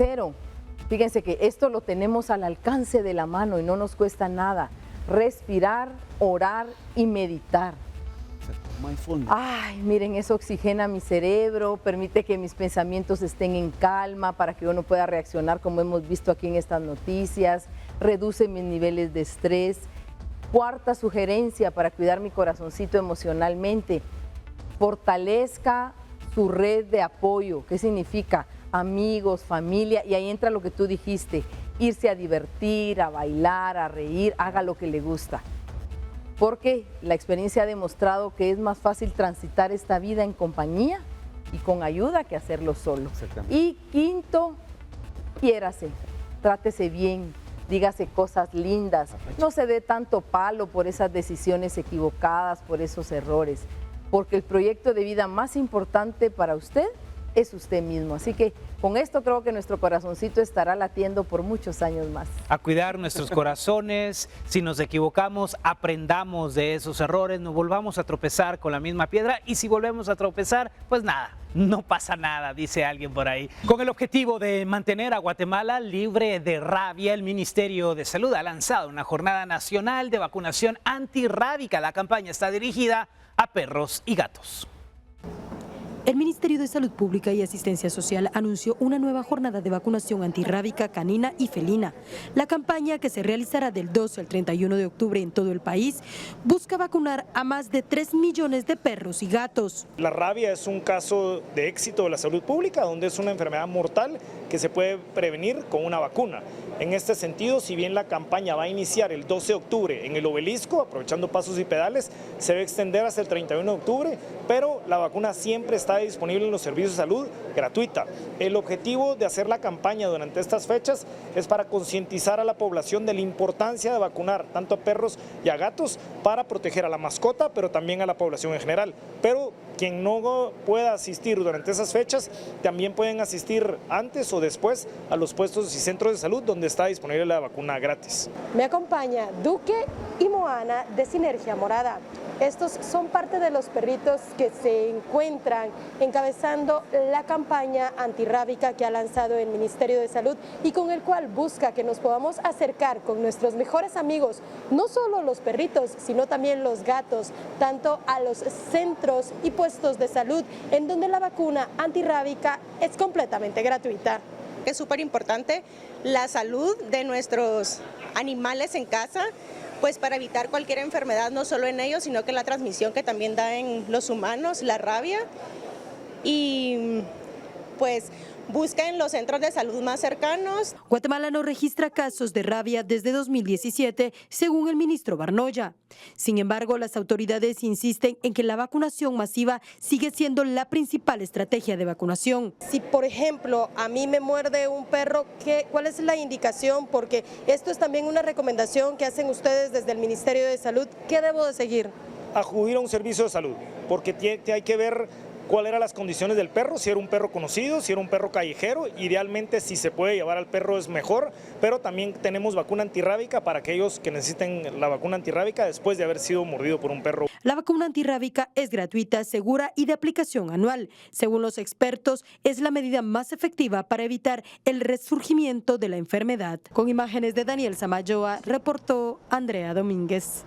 fíjense que esto lo tenemos al alcance de la mano y no nos cuesta nada. Respirar, orar y meditar. Ay, miren, eso oxigena mi cerebro, permite que mis pensamientos estén en calma para que uno pueda reaccionar como hemos visto aquí en estas noticias, reduce mis niveles de estrés. 4 sugerencia para cuidar mi corazoncito emocionalmente, fortalezca su red de apoyo. ¿Qué significa? Amigos, familia, y ahí entra lo que tú dijiste, irse a divertir, a bailar, a reír, haga lo que le gusta. Porque la experiencia ha demostrado que es más fácil transitar esta vida en compañía y con ayuda que hacerlo solo. Y 5, quiérase, trátese bien, dígase cosas lindas, no se dé tanto palo por esas decisiones equivocadas, por esos errores, porque el proyecto de vida más importante para usted es usted mismo. Así que con esto creo que nuestro corazoncito estará latiendo por muchos años más. A cuidar nuestros corazones, si nos equivocamos, aprendamos de esos errores, no volvamos a tropezar con la misma piedra y si volvemos a tropezar, pues nada, no pasa nada, dice alguien por ahí. Con el objetivo de mantener a Guatemala libre de rabia, el Ministerio de Salud ha lanzado una jornada nacional de vacunación antirrábica. La campaña está dirigida a perros y gatos. El Ministerio de Salud Pública y Asistencia Social anunció una nueva jornada de vacunación antirrábica canina y felina. La campaña, que se realizará del 12 al 31 de octubre en todo el país, busca vacunar a más de 3 millones de perros y gatos. La rabia es un caso de éxito de la salud pública, donde es una enfermedad mortal que se puede prevenir con una vacuna. En este sentido, si bien la campaña va a iniciar el 12 de octubre en el Obelisco, aprovechando pasos y pedales, se va a extender hasta el 31 de octubre, pero la vacuna siempre está disponible en los servicios de salud gratuita. El objetivo de hacer la campaña durante estas fechas es para concientizar a la población de la importancia de vacunar tanto a perros y a gatos para proteger a la mascota, pero también a la población en general. Pero quien no pueda asistir durante esas fechas, también pueden asistir antes o después a los puestos y centros de salud donde está disponible la vacuna gratis. Me acompaña Duque y Moana de Sinergia Morada. Estos son parte de los perritos que se encuentran encabezando la campaña antirrábica que ha lanzado el Ministerio de Salud y con el cual busca que nos podamos acercar con nuestros mejores amigos, no solo los perritos, sino también los gatos, tanto a los centros y puestos de salud en donde la vacuna antirrábica es completamente gratuita. Es súper importante la salud de nuestros animales en casa, pues para evitar cualquier enfermedad, no solo en ellos, sino que la transmisión que también da en los humanos, la rabia. Y pues busquen los centros de salud más cercanos. Guatemala no registra casos de rabia desde 2017, según el ministro Barnoya. Sin embargo, las autoridades insisten en que la vacunación masiva sigue siendo la principal estrategia de vacunación. Si, por ejemplo, a mí me muerde un perro, ¿cuál es la indicación? Porque esto es también una recomendación que hacen ustedes desde el Ministerio de Salud. ¿Qué debo de seguir? Acudir a un servicio de salud, porque hay que ver cuáles eran las condiciones del perro, si era un perro conocido, si era un perro callejero. Idealmente, si se puede llevar al perro es mejor, pero también tenemos vacuna antirrábica para aquellos que necesiten la vacuna antirrábica después de haber sido mordido por un perro. La vacuna antirrábica es gratuita, segura y de aplicación anual. Según los expertos, es la medida más efectiva para evitar el resurgimiento de la enfermedad. Con imágenes de Daniel Samayoa, reportó Andrea Domínguez.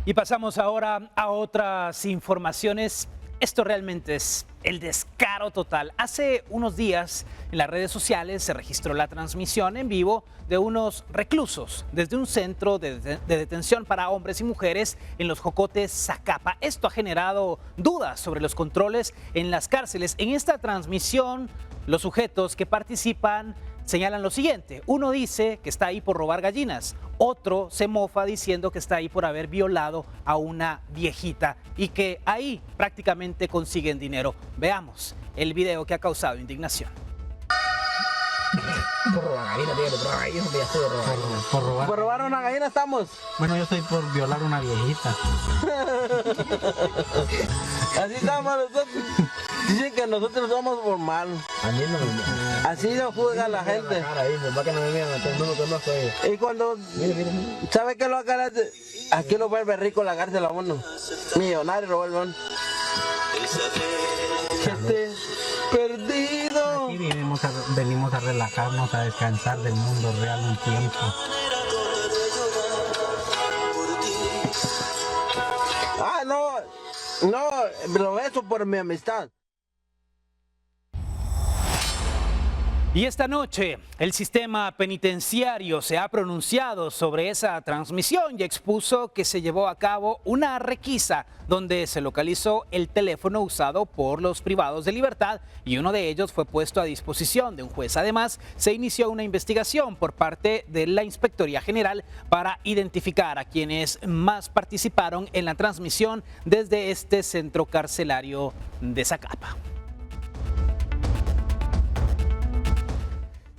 Y pasamos ahora a otras informaciones. Esto realmente es el descaro total. Hace unos días en las redes sociales se registró la transmisión en vivo de unos reclusos desde un centro de detención para hombres y mujeres en Los Jocotes, Zacapa. Esto ha generado dudas sobre los controles en las cárceles. En esta transmisión, los sujetos que participan señalan lo siguiente: uno dice que está ahí por robar gallinas, otro se mofa diciendo que está ahí por haber violado a una viejita y que ahí prácticamente consiguen dinero. Veamos el video que ha causado indignación. Por robar gallina, por robar una gallina estamos. Bueno, yo estoy por violar una viejita. Así estamos nosotros. Dicen que nosotros somos por mal. Así nos juzga la gente. Y cuando sabe que lo haga, aquí lo vuelve rico la cárcel a uno. Millonario lo vuelve uno. Perdido. Aquí venimos a relajarnos, a descansar del mundo real un tiempo. No, pero eso por mi amistad. Y esta noche el sistema penitenciario se ha pronunciado sobre esa transmisión y expuso que se llevó a cabo una requisa donde se localizó el teléfono usado por los privados de libertad y uno de ellos fue puesto a disposición de un juez. Además, se inició una investigación por parte de la Inspectoría General para identificar a quienes más participaron en la transmisión desde este centro carcelario de Zacapa.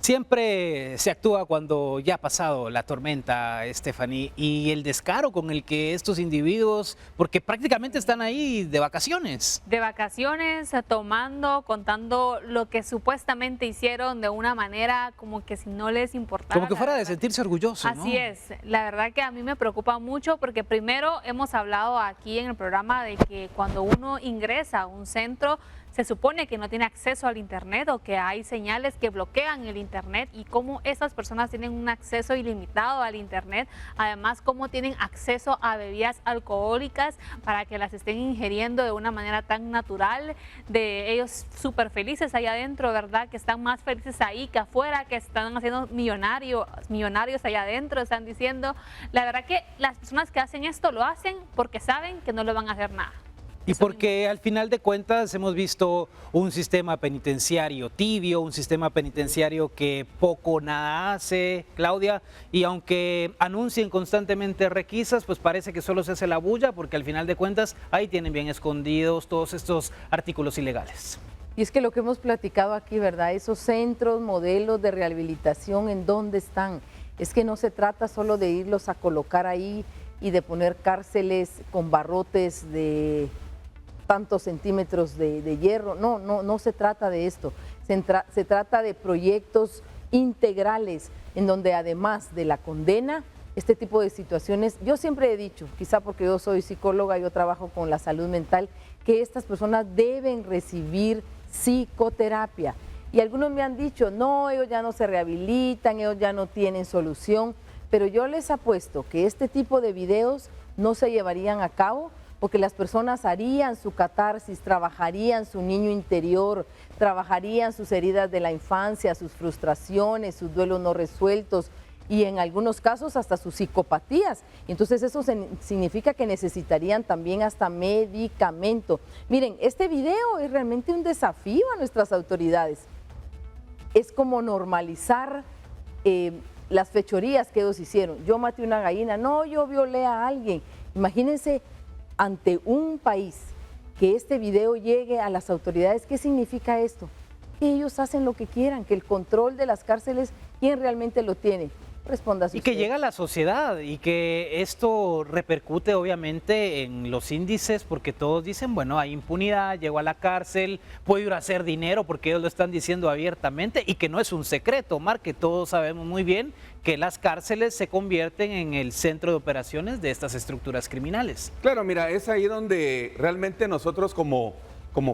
Siempre se actúa cuando ya ha pasado la tormenta, Stephanie, y el descaro con el que estos individuos, porque prácticamente están ahí de vacaciones. De vacaciones, tomando, contando lo que supuestamente hicieron de una manera como que si no les importara. Como que fuera de sentirse orgulloso, ¿no? Así es. La verdad que a mí me preocupa mucho porque primero hemos hablado aquí en el programa de que cuando uno ingresa a un centro, se supone que no tiene acceso al internet o que hay señales que bloquean el internet y cómo esas personas tienen un acceso ilimitado al internet, además cómo tienen acceso a bebidas alcohólicas para que las estén ingiriendo de una manera tan natural, de ellos súper felices allá adentro, ¿verdad? Que están más felices ahí que afuera, que están haciendo millonarios allá adentro, están diciendo. La verdad que las personas que hacen esto lo hacen porque saben que no le van a hacer nada. Y porque al final de cuentas hemos visto un sistema penitenciario tibio, un sistema penitenciario que poco o nada hace, Claudia, y aunque anuncien constantemente requisas, pues parece que solo se hace la bulla, porque al final de cuentas ahí tienen bien escondidos todos estos artículos ilegales. Y es que lo que hemos platicado aquí, ¿verdad? Esos centros, modelos de rehabilitación, ¿en dónde están? Es que no se trata solo de irlos a colocar ahí y de poner cárceles con barrotes de tantos centímetros de hierro. No se trata de esto. Se trata de proyectos integrales en donde además de la condena, este tipo de situaciones, yo siempre he dicho, quizá porque yo soy psicóloga, yo trabajo con la salud mental, que estas personas deben recibir psicoterapia. Y algunos me han dicho, no, ellos ya no se rehabilitan, ellos ya no tienen solución, pero yo les apuesto que este tipo de videos no se llevarían a cabo porque las personas harían su catarsis, trabajarían su niño interior, trabajarían sus heridas de la infancia, sus frustraciones, sus duelos no resueltos y en algunos casos hasta sus psicopatías. Entonces eso significa que necesitarían también hasta medicamento. Miren, este video es realmente un desafío a nuestras autoridades. Es como normalizar las fechorías que ellos hicieron. Yo maté una gallina, no, yo violé a alguien. Imagínense, ante un país que este video llegue a las autoridades, ¿qué significa esto? Que ellos hacen lo que quieran, que el control de las cárceles, ¿quién realmente lo tiene? Responda usted. Y que llega a la sociedad y que esto repercute obviamente en los índices porque todos dicen, bueno, hay impunidad, llegó a la cárcel, puede ir a hacer dinero porque ellos lo están diciendo abiertamente y que no es un secreto, Omar, que todos sabemos muy bien que las cárceles se convierten en el centro de operaciones de estas estructuras criminales. Claro, mira, es ahí donde realmente nosotros como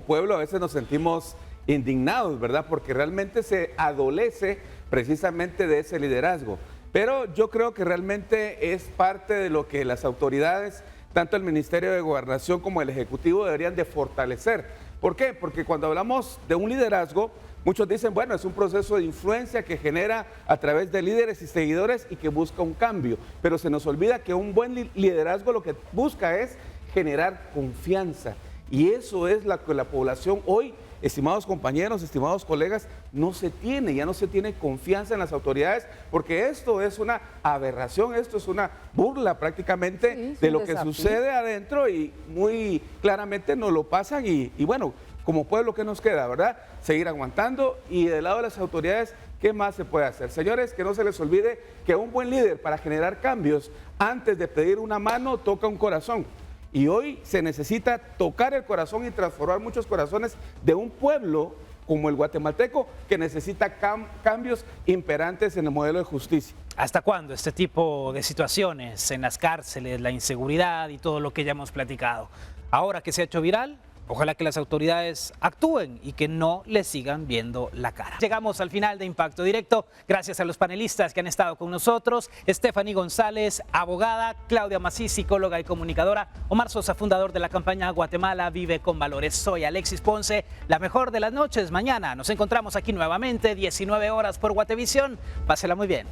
pueblo a veces nos sentimos indignados, ¿verdad? Porque realmente se adolece precisamente de ese liderazgo. Pero yo creo que realmente es parte de lo que las autoridades, tanto el Ministerio de Gobernación como el Ejecutivo, deberían de fortalecer. ¿Por qué? Porque cuando hablamos de un liderazgo, muchos dicen, bueno, es un proceso de influencia que genera a través de líderes y seguidores y que busca un cambio. Pero se nos olvida que un buen liderazgo lo que busca es generar confianza. Y eso es lo que la población hoy, estimados compañeros, estimados colegas, ya no se tiene confianza en las autoridades, porque esto es una aberración, esto es una burla prácticamente de lo que sucede adentro y muy claramente nos lo pasan y bueno, como pueblo, ¿qué nos queda, verdad? Seguir aguantando y del lado de las autoridades, ¿qué más se puede hacer? Señores, que no se les olvide que un buen líder para generar cambios, antes de pedir una mano, toca un corazón. Y hoy se necesita tocar el corazón y transformar muchos corazones de un pueblo como el guatemalteco que necesita cambios imperantes en el modelo de justicia. ¿Hasta cuándo este tipo de situaciones en las cárceles, la inseguridad y todo lo que ya hemos platicado? Ahora que se ha hecho viral, ojalá que las autoridades actúen y que no le sigan viendo la cara. Llegamos al final de Impacto Directo. Gracias a los panelistas que han estado con nosotros. Stephanie González, abogada. Claudia Macís, psicóloga y comunicadora. Omar Sosa, fundador de la campaña Guatemala Vive con Valores. Soy Alexis Ponce. La mejor de las noches. Mañana nos encontramos aquí nuevamente, 19 horas por Guatevisión. Pásela muy bien.